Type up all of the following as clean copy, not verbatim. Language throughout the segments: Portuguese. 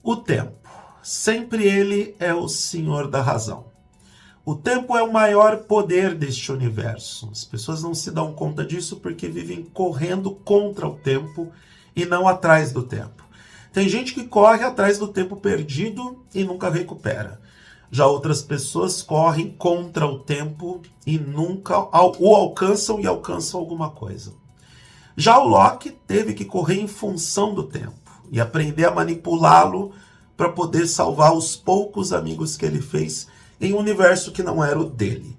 O tempo. Sempre ele é o senhor da razão. O tempo é o maior poder deste universo. As pessoas não se dão conta disso porque vivem correndo contra o tempo e não atrás do tempo. Tem gente que corre atrás do tempo perdido e nunca recupera. Já outras pessoas correm contra o tempo e nunca o alcançam e alcançam alguma coisa. Já o Loki teve que correr em função do tempo e aprender a manipulá-lo para poder salvar os poucos amigos que ele fez em um universo que não era o dele.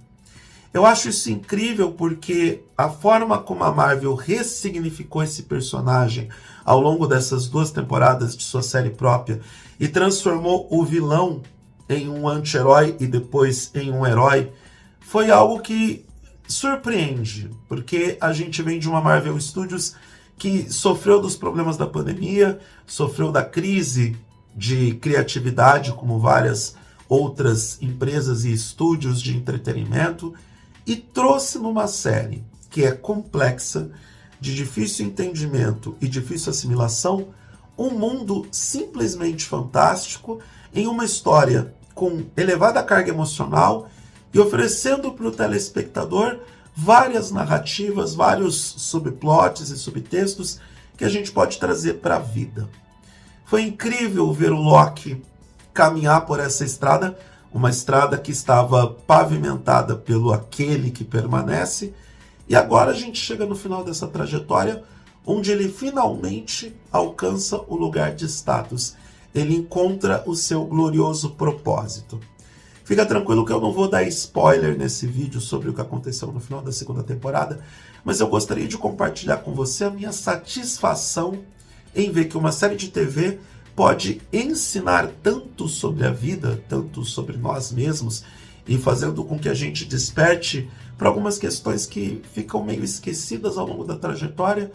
Eu acho isso incrível porque a forma como a Marvel ressignificou esse personagem ao longo dessas 2 temporadas de sua série própria e transformou o vilão em um anti-herói e depois em um herói foi algo que surpreende, porque a gente vem de uma Marvel Studios que sofreu dos problemas da pandemia, sofreu da crise de criatividade, como várias outras empresas e estúdios de entretenimento, e trouxe numa série que é complexa, de difícil entendimento e difícil assimilação, um mundo simplesmente fantástico, em uma história com elevada carga emocional e oferecendo para o telespectador várias narrativas, vários subplots e subtextos que a gente pode trazer para a vida. Foi incrível ver o Loki caminhar por essa estrada, uma estrada que estava pavimentada pelo aquele que permanece, e agora a gente chega no final dessa trajetória, onde ele finalmente alcança o lugar de status. Ele encontra o seu glorioso propósito. Fica tranquilo que eu não vou dar spoiler nesse vídeo sobre o que aconteceu no final da 2ª temporada, mas eu gostaria de compartilhar com você a minha satisfação em ver que uma série de TV pode ensinar tanto sobre a vida, tanto sobre nós mesmos, e fazendo com que a gente desperte para algumas questões que ficam meio esquecidas ao longo da trajetória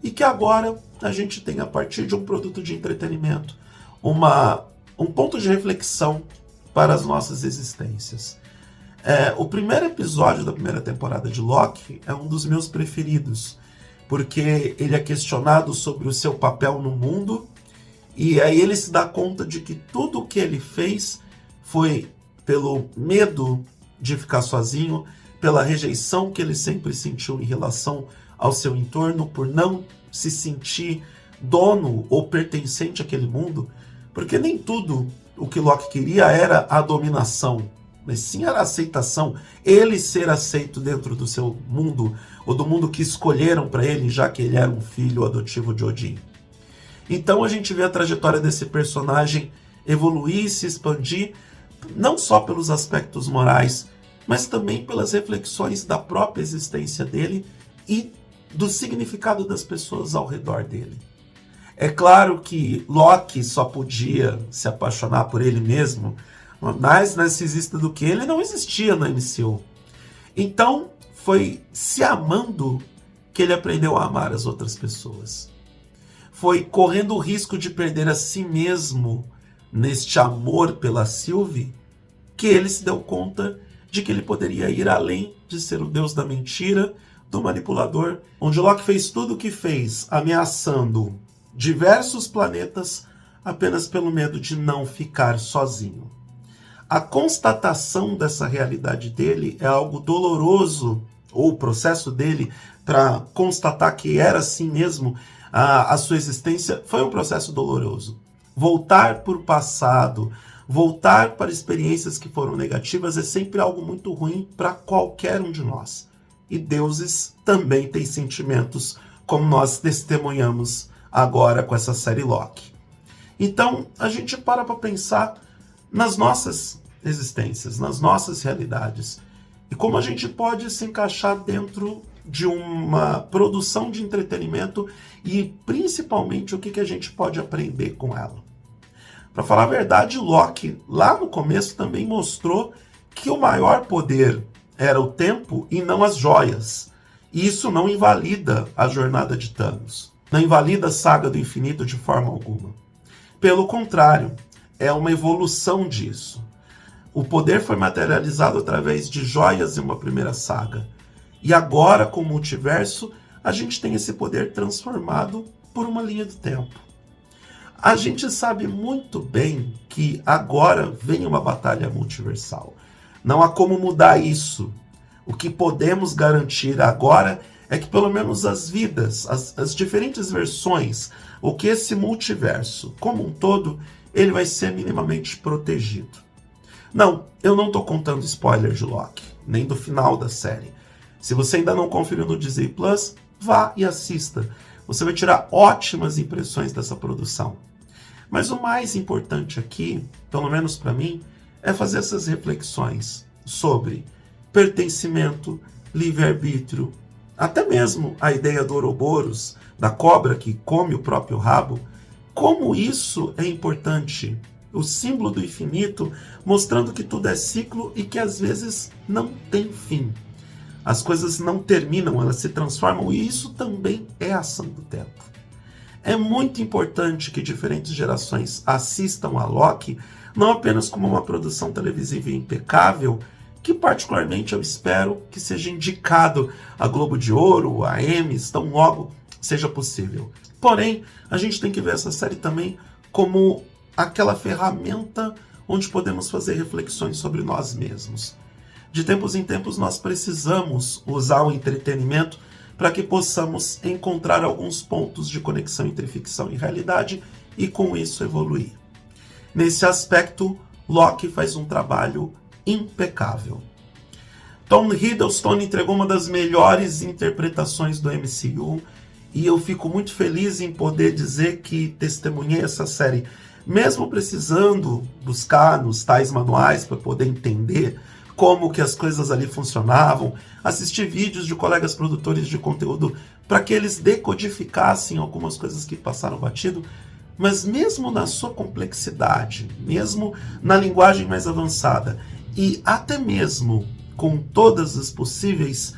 e que agora a gente tem a partir de um produto de entretenimento, um ponto de reflexão para as nossas existências. O primeiro episódio da 1ª temporada de Loki é um dos meus preferidos, porque ele é questionado sobre o seu papel no mundo, e aí ele se dá conta de que tudo o que ele fez foi pelo medo de ficar sozinho, pela rejeição que ele sempre sentiu em relação ao seu entorno, por não se sentir dono ou pertencente àquele mundo, porque nem tudo o que Loki queria era a dominação, mas sim era a aceitação, ele ser aceito dentro do seu mundo, ou do mundo que escolheram para ele, já que ele era um filho adotivo de Odin. Então a gente vê a trajetória desse personagem evoluir e se expandir, não só pelos aspectos morais, mas também pelas reflexões da própria existência dele e do significado das pessoas ao redor dele. É claro que Loki só podia se apaixonar por ele mesmo, mais narcisista do que ele não existia na MCU. Então foi se amando que ele aprendeu a amar as outras pessoas. Foi correndo o risco de perder a si mesmo neste amor pela Sylvie que ele se deu conta de que ele poderia ir além de ser o deus da mentira, do manipulador, onde Loki fez tudo o que fez, ameaçando diversos planetas apenas pelo medo de não ficar sozinho. A constatação dessa realidade dele é algo doloroso, ou o processo dele para constatar que era assim mesmo a sua existência foi um processo doloroso. Voltar para o passado, voltar para experiências que foram negativas é sempre algo muito ruim para qualquer um de nós. E deuses também têm sentimentos, como nós testemunhamos agora com essa série Loki. Então a gente para pensar nas nossas existências, nas nossas realidades, e como a gente pode se encaixar dentro de uma produção de entretenimento e principalmente o que a gente pode aprender com ela. Para falar a verdade, Loki lá no começo também mostrou que o maior poder era o tempo e não as joias. E isso não invalida a jornada de Thanos, não invalida a saga do infinito de forma alguma. Pelo contrário, é uma evolução disso. O poder foi materializado através de joias em uma primeira saga. E agora, com o multiverso, a gente tem esse poder transformado por uma linha do tempo. A gente sabe muito bem que agora vem uma batalha multiversal. Não há como mudar isso. O que podemos garantir agora é que pelo menos as vidas, as diferentes versões, o que esse multiverso como um todo, ele vai ser minimamente protegido. Não, eu não estou contando spoiler de Loki, nem do final da série. Se você ainda não conferiu no Disney Plus, vá e assista. Você vai tirar ótimas impressões dessa produção. Mas o mais importante aqui, pelo menos para mim, é fazer essas reflexões sobre pertencimento, livre-arbítrio, até mesmo a ideia do Ouroboros, da cobra que come o próprio rabo, como isso é importante. O símbolo do infinito, mostrando que tudo é ciclo e que às vezes não tem fim. As coisas não terminam, elas se transformam, e isso também é a ação do tempo. É muito importante que diferentes gerações assistam a Loki, não apenas como uma produção televisiva impecável, que particularmente eu espero que seja indicado a Globo de Ouro, a Emmys, tão logo seja possível. Porém, a gente tem que ver essa série também como aquela ferramenta onde podemos fazer reflexões sobre nós mesmos. De tempos em tempos nós precisamos usar o entretenimento para que possamos encontrar alguns pontos de conexão entre ficção e realidade e com isso evoluir. Nesse aspecto, Loki faz um trabalho impecável. Tom Hiddleston entregou uma das melhores interpretações do MCU e eu fico muito feliz em poder dizer que testemunhei essa série, mesmo precisando buscar nos tais manuais para poder entender como que as coisas ali funcionavam, assistir vídeos de colegas produtores de conteúdo para que eles decodificassem algumas coisas que passaram batido, mas mesmo na sua complexidade, mesmo na linguagem mais avançada e até mesmo com todas os possíveis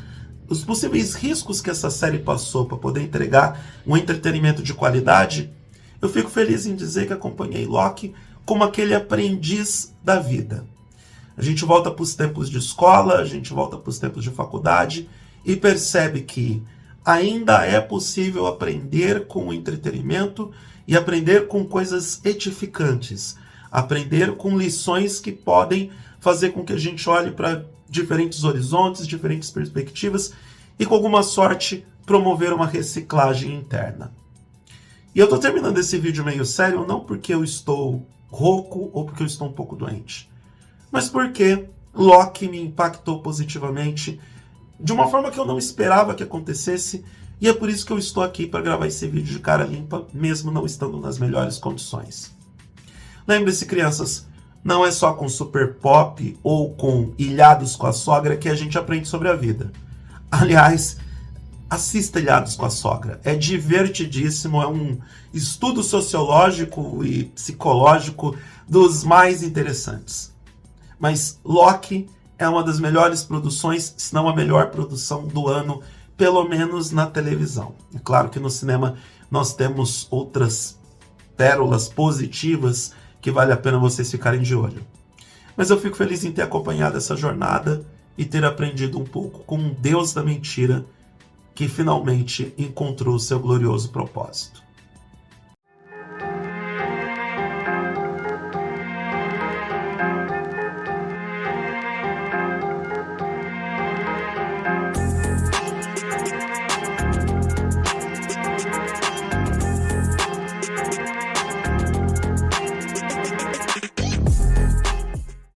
riscos que essa série passou para poder entregar um entretenimento de qualidade, eu fico feliz em dizer que acompanhei Loki como aquele aprendiz da vida. A gente volta para os tempos de escola, a gente volta para os tempos de faculdade e percebe que ainda é possível aprender com o entretenimento e aprender com coisas edificantes, aprender com lições que podem fazer com que a gente olhe para diferentes horizontes, diferentes perspectivas e, com alguma sorte, promover uma reciclagem interna. E eu estou terminando esse vídeo meio sério não porque eu estou rouco ou porque eu estou um pouco doente, mas porque Loki me impactou positivamente de uma forma que eu não esperava que acontecesse, e é por isso que eu estou aqui para gravar esse vídeo de cara limpa, mesmo não estando nas melhores condições. Lembre-se, crianças, não é só com Super Pop ou com Ilhados com a Sogra que a gente aprende sobre a vida. Aliás, assista Ilhados com a Sogra. É divertidíssimo, é um estudo sociológico e psicológico dos mais interessantes. Mas Loki é uma das melhores produções, se não a melhor produção do ano, pelo menos na televisão. É claro que no cinema nós temos outras pérolas positivas que vale a pena vocês ficarem de olho. Mas eu fico feliz em ter acompanhado essa jornada e ter aprendido um pouco com um Deus da mentira que finalmente encontrou seu glorioso propósito.